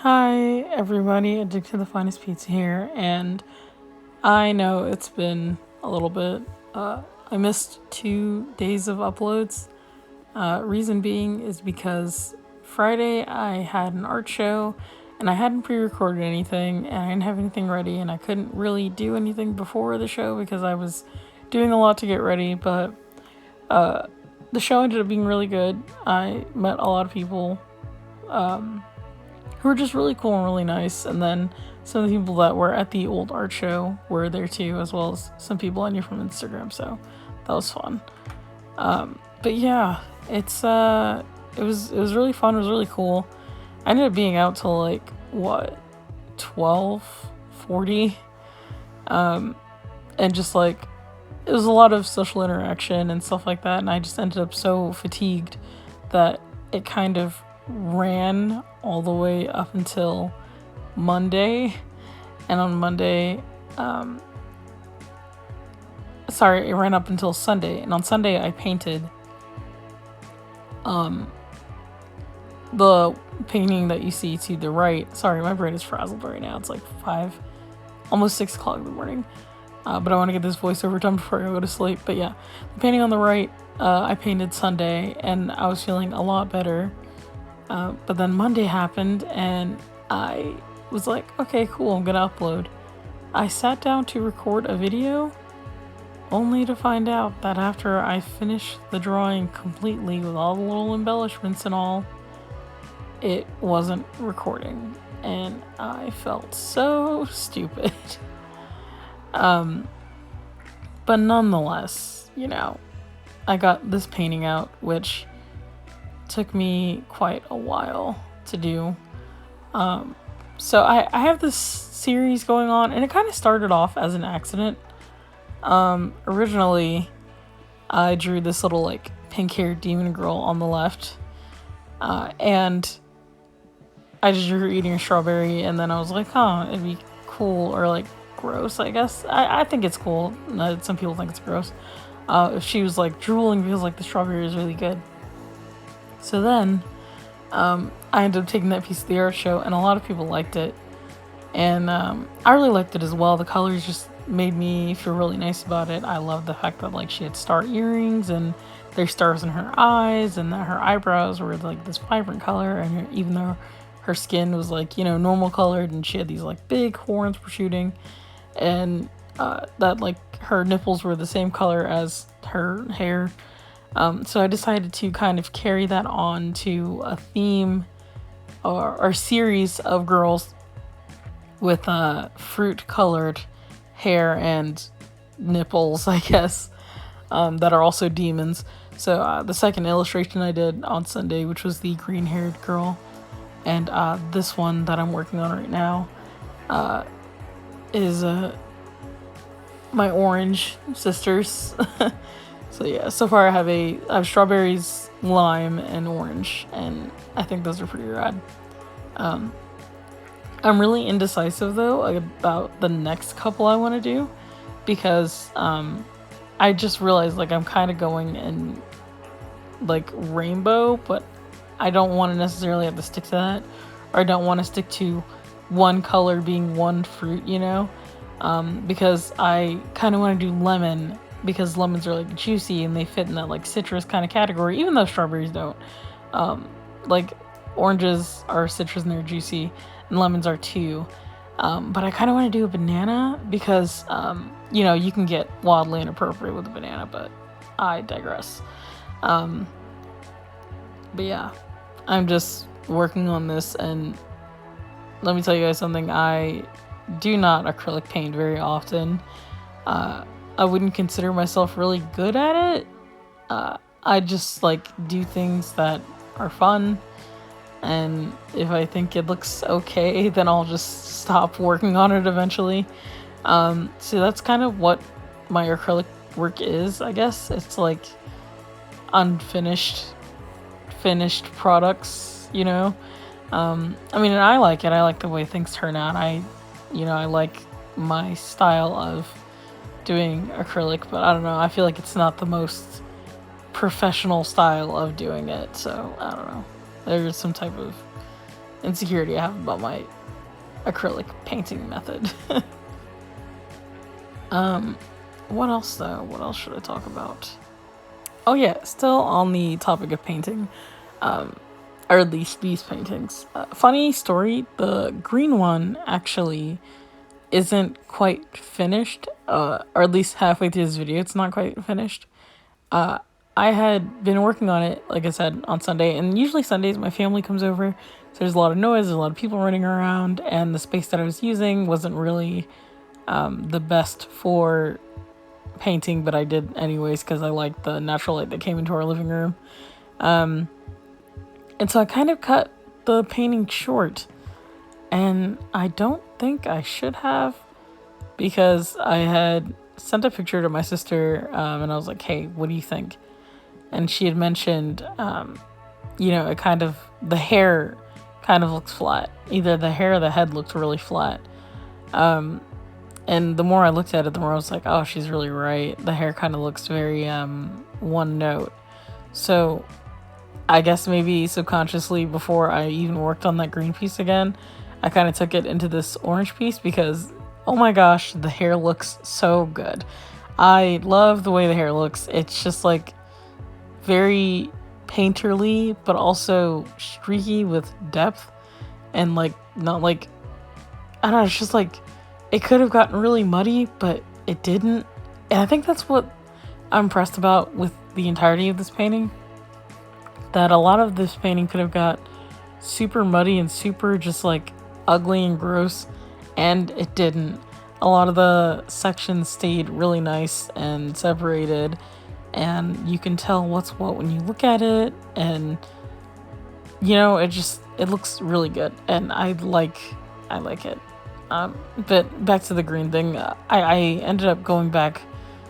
Hi, everybody. Addicted to the Finest Pizza here, and I know it's been a little bit. I missed 2 days of uploads. Reason being is because Friday I had an art show, and I hadn't pre-recorded anything, and I didn't have anything ready, and I couldn't really do anything before the show because I was doing a lot to get ready. But the show ended up being really good. I met a lot of people who were just really cool and really nice. And then some of the people that were at the old art show were there too, as well as some people I knew from Instagram. So that was fun. But yeah, it was really fun. It was really cool. I ended up being out till like 12:40, and just like it was a lot of social interaction and stuff like that. And I just ended up so fatigued that it kind of ran all the way up until Monday. And on Monday, it ran up until Sunday. And on Sunday, I painted the painting that you see to the right. Sorry, my brain is frazzled right now. It's like almost 6 o'clock in the morning. But I want to get this voiceover done before I go to sleep. But yeah, the painting on the right, I painted Sunday, and I was feeling a lot better. But then Monday happened, and I was like, okay, cool, I'm gonna upload. I sat down to record a video, only to find out that after I finished the drawing completely with all the little embellishments and all, it wasn't recording, and I felt so stupid. But nonetheless, I got this painting out, which took me quite a while to do. So I have this series going on, and it kind of started off as an accident. Originally, I drew this little like pink-haired demon girl on the left, and I just drew her eating a strawberry, and then I was like, it'd be cool, or like gross, I guess. I think it's cool. Some people think it's gross. If she was like drooling because like the strawberry is really good. So then, I ended up taking that piece of the art show, and a lot of people liked it. And I really liked it as well. The colors just made me feel really nice about it. I love the fact that like she had star earrings, and there's stars in her eyes, and that her eyebrows were like this vibrant color, and even though her skin was like, normal colored, and she had these like big horns protruding, and that like her nipples were the same color as her hair. So I decided to kind of carry that on to a theme or series of girls with fruit-colored hair and nipples, I guess, that are also demons. So the second illustration I did on Sunday, which was the green-haired girl, and this one that I'm working on right now is my orange sisters. So yeah, so far I have strawberries, lime, and orange, and I think those are pretty rad. I'm really indecisive though about the next couple I want to do, because I just realized like I'm kind of going in like rainbow, but I don't want to necessarily have to stick to that, or I don't want to stick to one color being one fruit, because I kind of want to do lemon, because lemons are like juicy and they fit in that like citrus kind of category, even though strawberries don't. Like oranges are citrus and they're juicy, and lemons are too. But I kind of want to do a banana because, you can get wildly inappropriate with a banana, but I digress. But yeah, I'm just working on this, and let me tell you guys something. I do not acrylic paint very often. I wouldn't consider myself really good at it. I just like do things that are fun, and if I think it looks okay, then I'll just stop working on it eventually. So that's kind of what my acrylic work is, I guess. It's like finished products, I mean, and I like it. I like the way things turn out. I like my style of doing acrylic, but I don't know, I feel like it's not the most professional style of doing it, so I don't know, there's some type of insecurity I have about my acrylic painting method. What else though? What else should I talk about? Oh yeah, still on the topic of painting, or at least these paintings. Funny story, the green one actually isn't quite finished, or at least halfway through this video, it's not quite finished. I had been working on it, like I said, on Sunday, and usually Sundays my family comes over, so there's a lot of noise, there's a lot of people running around, and the space that I was using wasn't really the best for painting, but I did anyways because I liked the natural light that came into our living room. And so I kind of cut the painting short, and I don't think I should have, because I had sent a picture to my sister, and I was like, hey, what do you think? And she had mentioned, it kind of, the hair kind of looks flat. Either the hair or the head looks really flat. And the more I looked at it, the more I was like, oh, she's really right. The hair kind of looks very one note. So I guess maybe subconsciously, before I even worked on that green piece again, I kind of took it into this orange piece because, oh my gosh, the hair looks so good. I love the way the hair looks. It's just like very painterly, but also streaky with depth, and like not like, I don't know, it's just like, it could have gotten really muddy, but it didn't. And I think that's what I'm impressed about with the entirety of this painting, that a lot of this painting could have got super muddy and super just like ugly and gross, and it didn't. A lot of the sections stayed really nice and separated, and you can tell what's what when you look at it, and it looks really good, and I like it. But back to the green thing, I ended up going back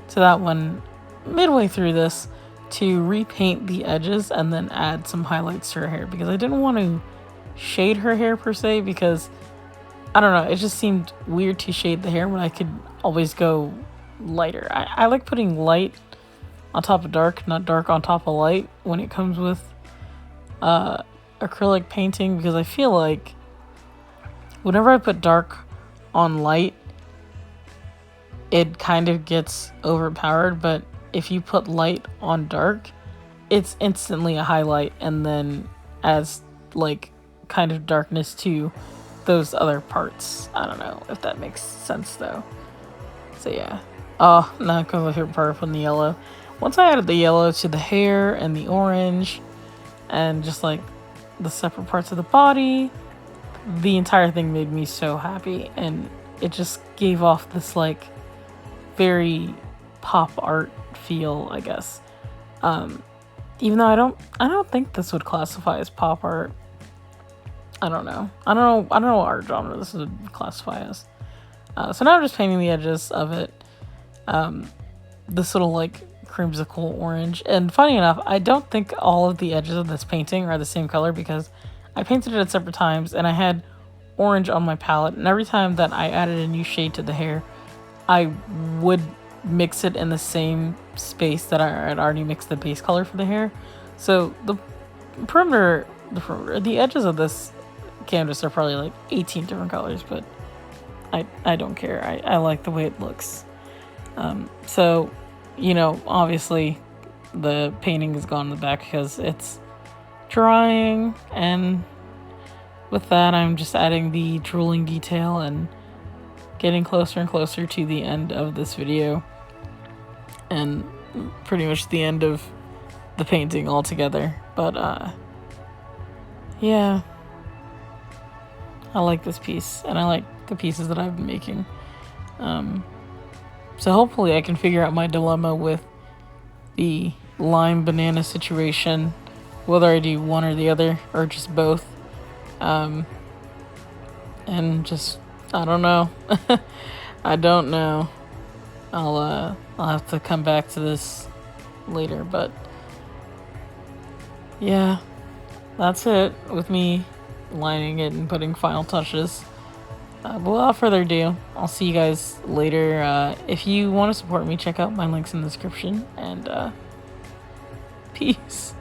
to that one midway through this to repaint the edges and then add some highlights to her hair, because I didn't want to shade her hair per se, because I don't know, it just seemed weird to shade the hair when I could always go lighter. I like putting light on top of dark, not dark on top of light when it comes with acrylic painting, because I feel like whenever I put dark on light, it kind of gets overpowered, but if you put light on dark, it's instantly a highlight and then adds like kind of darkness to those other parts. I don't know if that makes sense though. So yeah. Oh, now comes my favorite part from the yellow. Once I added the yellow to the hair and the orange and just like the separate parts of the body, the entire thing made me so happy, and it just gave off this like very pop art feel, I guess. Even though I don't think this would classify as pop art. I don't know what art genre this would classify as. So now I'm just painting the edges of it. This little like creamsicle orange, and funny enough, I don't think all of the edges of this painting are the same color, because I painted it at separate times and I had orange on my palette, and every time that I added a new shade to the hair, I would mix it in the same space that I had already mixed the base color for the hair. So the edges of this canvas are probably like 18 different colors, but I don't care. I like the way it looks. So, obviously the painting is gone in the back because it's drying, and with that I'm just adding the drooling detail and getting closer and closer to the end of this video, and pretty much the end of the painting altogether. But yeah, I like this piece, and I like the pieces that I've been making. So hopefully I can figure out my dilemma with the lime banana situation, whether I do one or the other or just both. And just, I don't know. I don't know. I'll have to come back to this later, but yeah, that's it with me lining it and putting final touches. But without further ado, I'll see you guys later. If you want to support me, check out my links in the description, and peace.